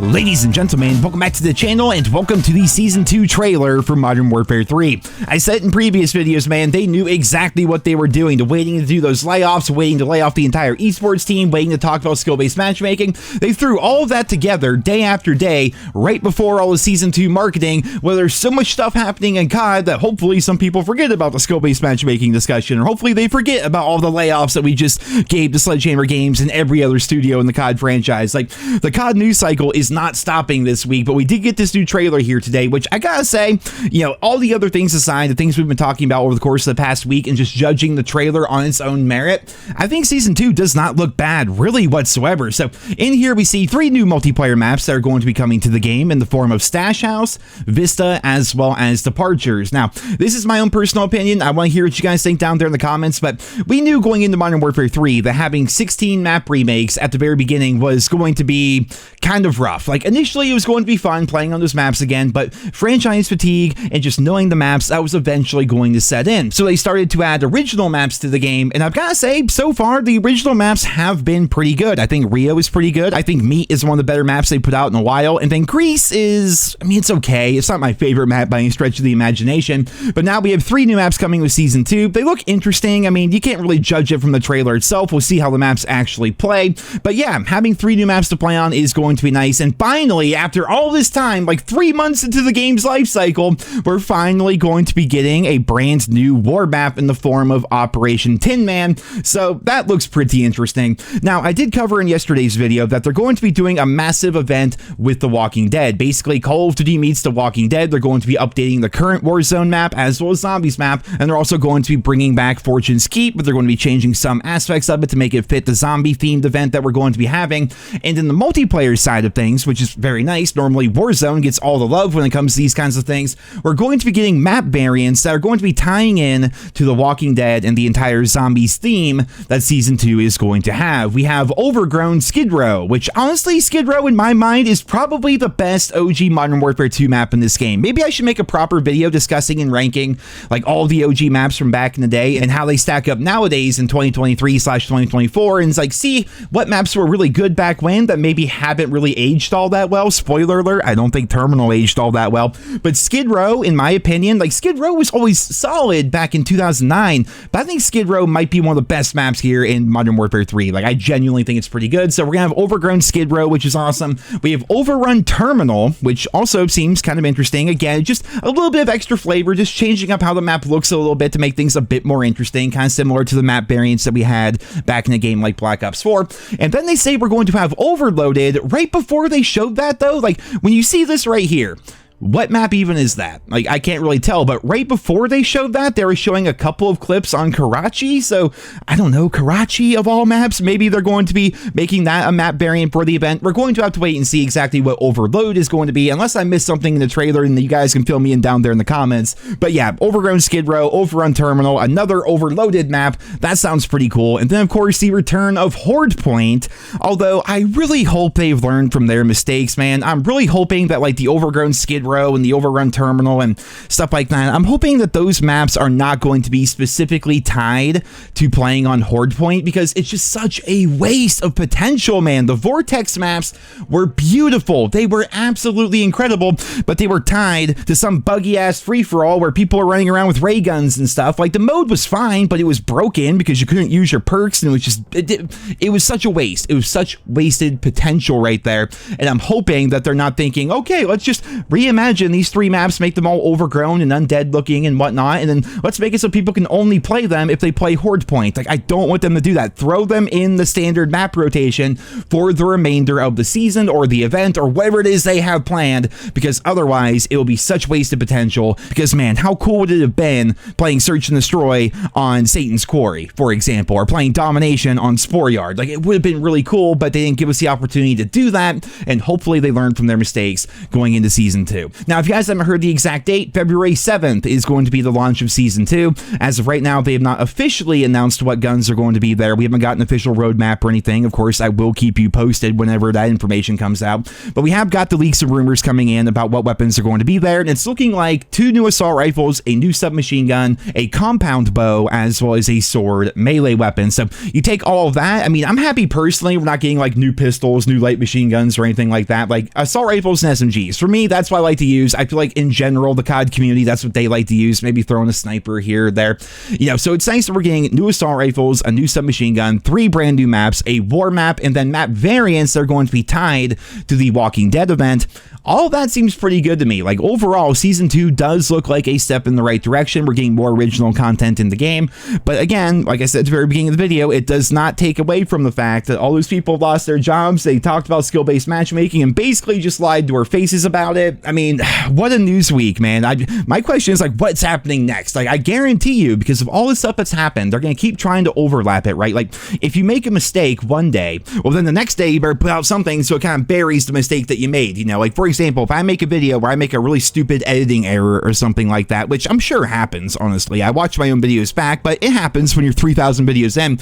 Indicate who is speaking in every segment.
Speaker 1: Ladies and gentlemen, welcome back to the channel and welcome to the Season 2 trailer for Modern Warfare 3. I said in previous videos, man, they knew exactly what they were doing, waiting to do those layoffs, waiting to lay off the entire esports team, waiting to talk about skill-based matchmaking. They threw all of that together day after day, right before all the Season 2 marketing, where there's so much stuff happening in COD that hopefully some people forget about the skill-based matchmaking discussion, or hopefully they forget about all the layoffs that we just gave to Sledgehammer Games and every other studio in the COD franchise. Like, the COD news cycle is not stopping this week, but we did get this new trailer here today, which I gotta say, you know, all the other things aside, the things we've been talking about over the course of the past week and just judging the trailer on its own merit, I think Season 2 does not look bad really whatsoever. So in here we see 3 new multiplayer maps that are going to be coming to the game in the form of Stash House, Vista, as well as Departures. Now, this is my own personal opinion. I want to hear what you guys think down there in the comments, but we knew going into Modern Warfare 3 that having 16 map remakes at the very beginning was going to be kind of rough. Like, initially it was going to be fun playing on those maps again, but franchise fatigue and just knowing the maps, that was eventually going to set in. So they started to add original maps to the game, and I've got to say, so far the original maps have been pretty good. I think Rio is pretty good. I think Meat is one of the better maps they put out in a while, and then Greece is, I mean, it's okay. It's not my favorite map by any stretch of the imagination, but now we have 3 new maps coming with Season 2. They look interesting. I mean, you can't really judge it from the trailer itself. We'll see how the maps actually play, but yeah, having 3 new maps to play on is going to be nice. And finally, after all this time, like 3 months into the game's life cycle, we're finally going to be getting a brand new war map in the form of Operation Tin Man, so that looks pretty interesting. Now, I did cover in yesterday's video that they're going to be doing a massive event with The Walking Dead. Basically, Call of Duty meets The Walking Dead. They're going to be updating the current Warzone map as well as Zombies map, and they're also going to be bringing back Fortune's Keep, but they're going to be changing some aspects of it to make it fit the zombie-themed event that we're going to be having. And in the multiplayer side of things, which is very nice, normally Warzone gets all the love when it comes to these kinds of things, we're going to be getting map variants that are going to be tying in to The Walking Dead and the entire zombies theme that Season 2 is going to have. We have Overgrown Skid Row, which honestly, Skid Row in my mind is probably the best OG Modern Warfare 2 map in this game. Maybe I should make a proper video discussing and ranking like all the OG maps from back in the day and how they stack up nowadays in 2023/2024, and like see what maps were really good back when that maybe haven't really aged all that well. Spoiler alert, I don't think Terminal aged all that well, but Skid Row, in my opinion, like Skid Row was always solid back in 2009, but I think Skid Row might be one of the best maps here in Modern Warfare 3. Like, I genuinely think it's pretty good. So we're gonna have Overgrown Skid Row, which is awesome. We have Overrun Terminal, which also seems kind of interesting. Again, just a little bit of extra flavor, just changing up how the map looks a little bit to make things a bit more interesting, kind of similar to the map variants that we had back in a game like Black Ops 4. And then they say we're going to have Overloaded. Right before they showed that though, like when you see this right here, what map even is that? Like, I can't really tell, but right before they showed that, they were showing a couple of clips on Karachi, so I don't know, Karachi of all maps, maybe they're going to be making that a map variant for the event. We're going to have to wait and see exactly what Overload is going to be, unless I missed something in the trailer, and you guys can fill me in down there in the comments. But yeah, Overgrown Skid Row, Overrun Terminal, another Overloaded map, that sounds pretty cool. And then of course the return of Horde Point, although I really hope they've learned from their mistakes, man. I'm really hoping that like the Overgrown Skid Row and the Overrun Terminal and stuff like that, I'm hoping that those maps are not going to be specifically tied to playing on Horde Point, because it's just such a waste of potential, man. The Vortex maps were beautiful. They were absolutely incredible, but they were tied to some buggy ass free-for-all where people are running around with ray guns and stuff. Like, the mode was fine, but it was broken because you couldn't use your perks, and it was just, it was such a waste. It was such wasted potential right there, and I'm hoping that they're not thinking, okay, let's just reimagine these 3 maps, make them all overgrown and undead looking and whatnot, and then let's make it so people can only play them if they play Horde Point. Like, I don't want them to do that. Throw them in the standard map rotation for the remainder of the season or the event or whatever it is they have planned, because otherwise it will be such wasted potential. Because man, how cool would it have been playing Search and Destroy on Satan's Quarry, for example, or playing Domination on Spore Yard? Like, it would have been really cool, but they didn't give us the opportunity to do that, and hopefully they learned from their mistakes going into Season 2. 2. Now, if you guys haven't heard the exact date, February 7th is going to be the launch of Season 2. As of right now, they have not officially announced what guns are going to be there. We haven't got an official roadmap or anything. Of course, I will keep you posted whenever that information comes out. But we have got the leaks and rumors coming in about what weapons are going to be there, and it's looking like 2 new assault rifles, a new submachine gun, a compound bow, as well as a sword melee weapon. So you take all of that. I mean, I'm happy personally. We're not getting like new pistols, new light machine guns, or anything like that. Like assault rifles and SMGs. For me, that's what I like to use. I feel like in general, the COD community, that's what they like to use. Maybe throwing a sniper here or there. You know, so it's nice that we're getting new assault rifles, a new submachine gun, 3 brand new maps, a war map, and then map variants that are going to be tied to the Walking Dead event. All of that seems pretty good to me. Like overall, Season 2 does look like a step in the right direction. We're getting more original content in the game. But again, like I said at the very beginning of the video, it does not take away from the fact that all those people lost their jobs. They talked about skill-based matchmaking and basically just lied to our faces about it. I mean, what a news week, man. My question is like, what's happening next? Like, I guarantee you, because of all the stuff that's happened, they're going to keep trying to overlap it, right? Like, if you make a mistake one day, well, then the next day you better put out something so it kind of buries the mistake that you made. You know, like, for example, if I make a video where I make a really stupid editing error or something like that, which I'm sure happens, honestly. I watch my own videos back, but it happens when you're 3,000 videos in.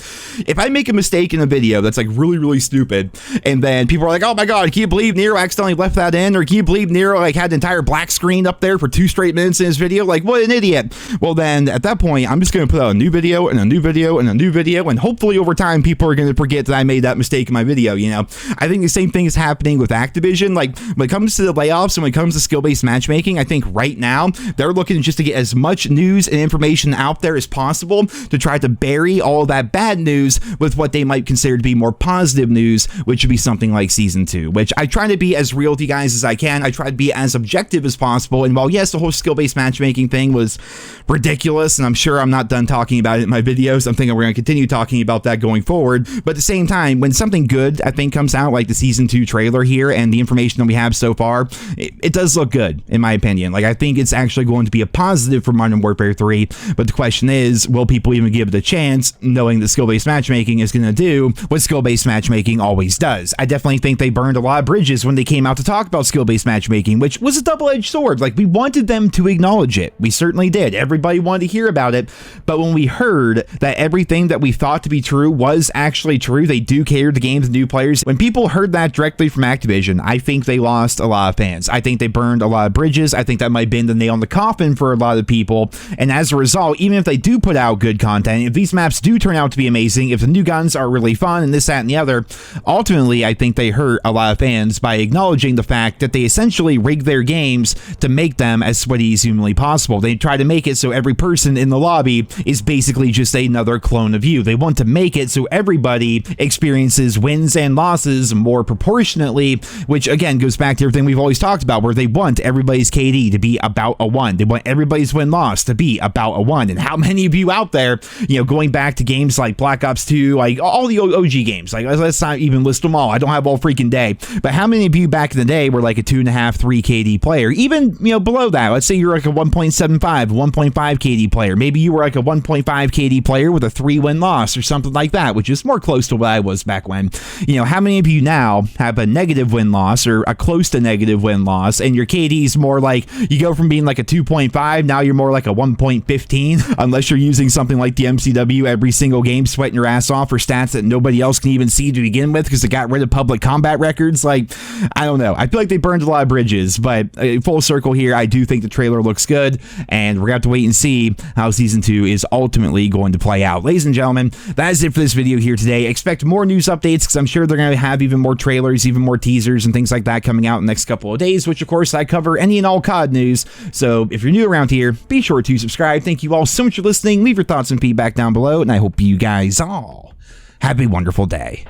Speaker 1: If I make a mistake in a video that's like really, really stupid, and then people are like, oh my god, can you believe Nero accidentally left that in? Or can you believe Nero like had an entire black screen up there for 2 straight minutes in his video? Like, what an idiot. Well, then at that point, I'm just going to put out a new video and a new video and a new video, and hopefully over time, people are going to forget that I made that mistake in my video, you know? I think the same thing is happening with Activision. Like, when it comes to the layoffs and when it comes to skill-based matchmaking, I think right now, they're looking just to get as much news and information out there as possible to try to bury all that bad news with what they might consider to be more positive news, which would be something like Season 2, which I try to be as real with you guys as I can. I try to be as objective as possible. And while, yes, the whole skill-based matchmaking thing was ridiculous, and I'm sure I'm not done talking about it in my videos, I'm thinking we're going to continue talking about that going forward. But at the same time, when something good, I think, comes out, like the Season 2 trailer here and the information that we have so far, it does look good, in my opinion. Like, I think it's actually going to be a positive for Modern Warfare 3, but the question is, will people even give it a chance, knowing that skill-based matchmaking is going to do what skill-based matchmaking always does? I definitely think they burned a lot of bridges when they came out to talk about skill-based matchmaking, which was a double-edged sword. Like, we wanted them to acknowledge it. We certainly did. Everybody wanted to hear about it, but when we heard that everything that we thought to be true was actually true, they do cater to games and new players, when people heard that directly from Activision, I think they lost a lot of fans. I think they burned a lot of bridges. I think that might have been the nail in the coffin for a lot of people, and as a result, even if they do put out good content, if these maps do turn out to be amazing, if the new guns are really fun and this, that, and the other, ultimately, I think they hurt a lot of fans by acknowledging the fact that they essentially rig their games to make them as sweaty as humanly possible. They try to make it so every person in the lobby is basically just another clone of you. They want to make it so everybody experiences wins and losses more proportionately, which again goes back to everything we've always talked about, where they want everybody's KD to be about a 1. They want everybody's win-loss to be about a 1. And how many of you out there, you know, going back to games like Black Ops 2, like all the OG games, like let's not even list them all. I don't have all freaking day, but how many of you back in the day were like a 2.5, 3 KD player? Even, you know, below that, let's say you're like a 1.75, 1.5 KD player. Maybe you were like a 1.5 KD player with a 3 win-loss or something like that, which is more close to what I was back when. You know, how many of you now have a negative win-loss or a close to negative win-loss, and your KD is more like, you go from being like a 2.5, now you're more like a 1.15, unless you're using something like the MCW every single game, sweating your ass off for stats that nobody else can even see to begin with because it got rid of public combat records. Like, I don't know. I feel like they burned a lot of bridges, but full circle here, I do think the trailer looks good, and we're going to have to wait and see how Season 2 is ultimately going to play out. Ladies and gentlemen, that is it for this video here today. Expect more news updates because I'm sure they're going to have even more trailers, even more teasers and things like that coming out in the next couple of days, which of course I cover any and all COD news. So if you're new around here, be sure to subscribe. Thank you all so much for listening. Leave your thoughts and feedback down below, and I hope you guys all have a wonderful day.